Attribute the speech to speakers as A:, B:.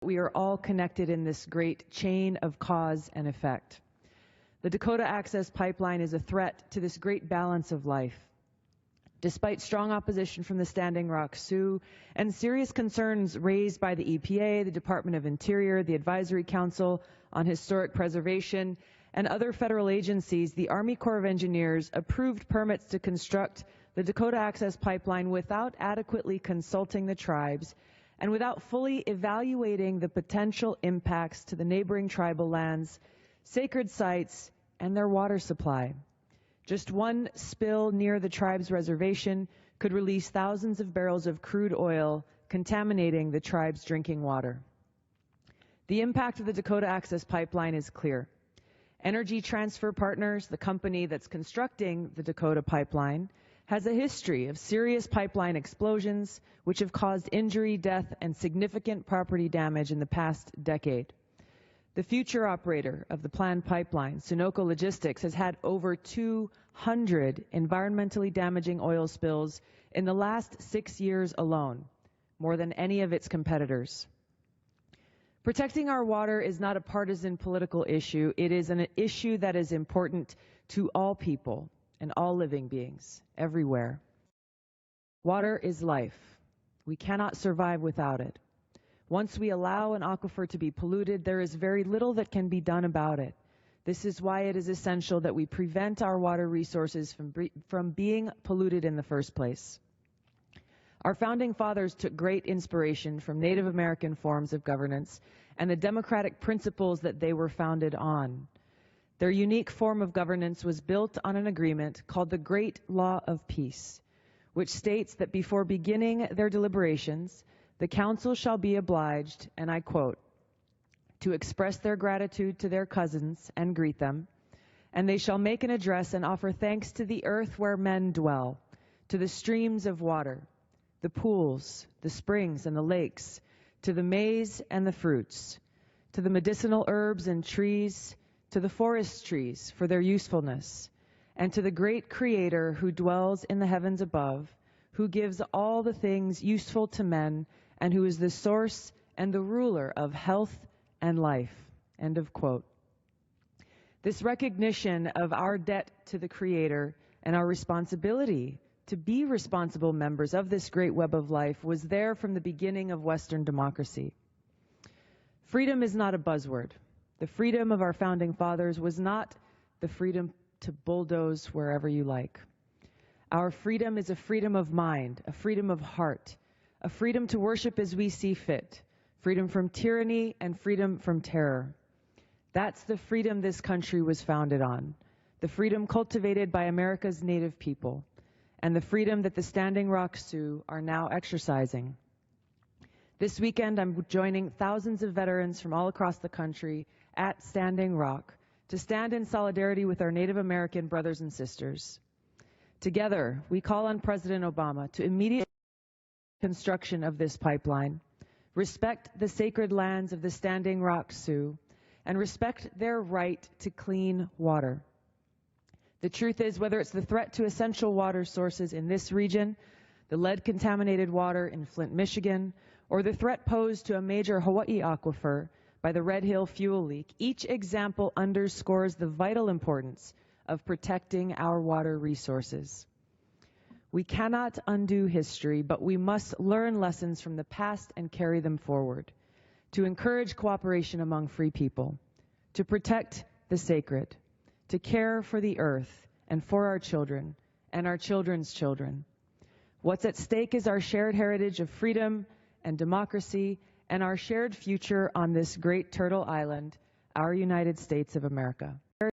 A: we are all connected in this great chain of cause and effect. The Dakota Access Pipeline is a threat to this great balance of life. Despite strong opposition from the Standing Rock Sioux and serious concerns raised by the EPA, the Department of Interior, the Advisory Council on Historic Preservation, and other federal agencies, the Army Corps of Engineers approved permits to construct the Dakota Access Pipeline without adequately consulting the tribes and without fully evaluating the potential impacts to the neighboring tribal lands, sacred sites, and their water supply. Just one spill near the tribe's reservation could release thousands of barrels of crude oil, contaminating the tribe's drinking water. The impact of the Dakota Access Pipeline is clear. Energy Transfer Partners, the company that's constructing the Dakota Pipeline, has a history of serious pipeline explosions which have caused injury, death, and significant property damage in the past decade. The future operator of the planned pipeline, Sunoco Logistics, has had over 200 environmentally damaging oil spills in the last 6 years alone, more than any of its competitors. Protecting our water is not a partisan political issue. It is an issue that is important to all people and all living beings, everywhere. Water is life. We cannot survive without it. Once we allow an aquifer to be polluted, there is very little that can be done about it. This is why it is essential that we prevent our water resources from being polluted in the first place. Our founding fathers took great inspiration from Native American forms of governance and the democratic principles that they were founded on. Their unique form of governance was built on an agreement called the Great Law of Peace, which states that before beginning their deliberations, the council shall be obliged, and I quote, to express their gratitude to their cousins and greet them, and they shall make an address and offer thanks to the earth where men dwell, to the streams of water, the pools, the springs and the lakes, to the maize and the fruits, to the medicinal herbs and trees, to the forest trees for their usefulness, and to the great Creator who dwells in the heavens above, who gives all the things useful to men, and who is the source and the ruler of health and life. End of quote. This recognition of our debt to the Creator and our responsibility to be responsible members of this great web of life was there from the beginning of Western democracy. Freedom is not a buzzword. The freedom of our founding fathers was not the freedom to bulldoze wherever you like. Our freedom is a freedom of mind, a freedom of heart, a freedom to worship as we see fit, freedom from tyranny and freedom from terror. That's the freedom this country was founded on, the freedom cultivated by America's native people, and the freedom that the Standing Rock Sioux are now exercising. This weekend, I'm joining thousands of veterans from all across the country at Standing Rock to stand in solidarity with our Native American brothers and sisters. Together, we call on President Obama to immediately construction of this pipeline, respect the sacred lands of the Standing Rock Sioux, and respect their right to clean water. The truth is, whether it's the threat to essential water sources in this region, the lead-contaminated water in Flint, Michigan, or the threat posed to a major Hawaii aquifer by the Red Hill fuel leak, each example underscores the vital importance of protecting our water resources. We cannot undo history, but we must learn lessons from the past and carry them forward, to encourage cooperation among free people, to protect the sacred, to care for the earth and for our children and our children's children. What's at stake is our shared heritage of freedom and democracy and our shared future on this great turtle island, our United States of America.